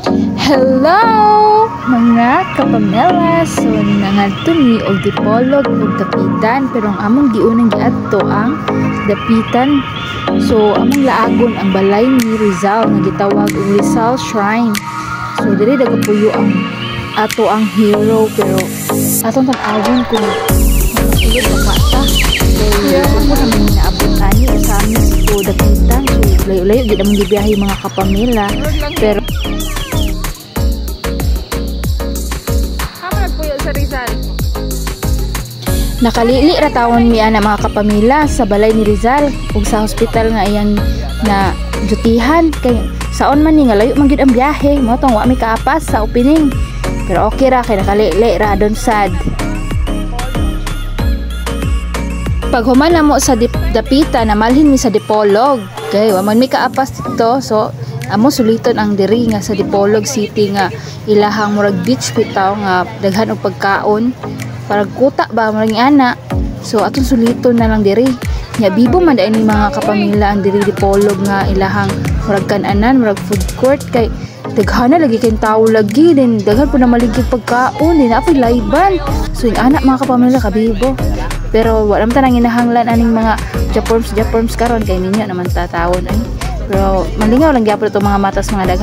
Hello mga kapamela. So nangadto mi og dipolog ug dapitan, pero ang among giunang giadto ang dapitan. So among laagon ang balay ni Rizal nga gitawag og Rizal Shrine. So diri dagapuyo ang ato ang hero, pero atong tan-awon kung ulit na kata. So kung naman naabot ani sa amin so dapitan. So layo-layo gid among gibiyahe mga kapamela, pero sa Rizal. Nakalili ra tawon mi ana mga kapamilya sa balay ni Rizal ug sa hospital nga iyang na dutihan kay saon man ni nga layo man gyud ang biyahe mo tong wa mi kaapas sa opening, pero okay ra kay nakalili ra don sad. Pag human na mo sa dapitan namalhin mi sa Dipolog kay wa man mi kaapas dito, so amo suliton ang diri nga sa Dipolog City nga ilahang murag beach bitaw nga daghan og pagkaon para kuta ba murag ana. So atong suliton na lang diri nya bibo man dai ni mga kapamilya ang diri Dipolog nga ilahang murag kan-anan murag food court kay daghan na lagi kay tawo lagi din daghan po na maligid pagkaon din apoy layban. So yung anak mga kapamilya kabibo, pero wala man tanang inahanglan aning mga Japorms karon kay ninyo naman tatawon ay. Pero malingaw lang gyapon itong mga matas mga daghan.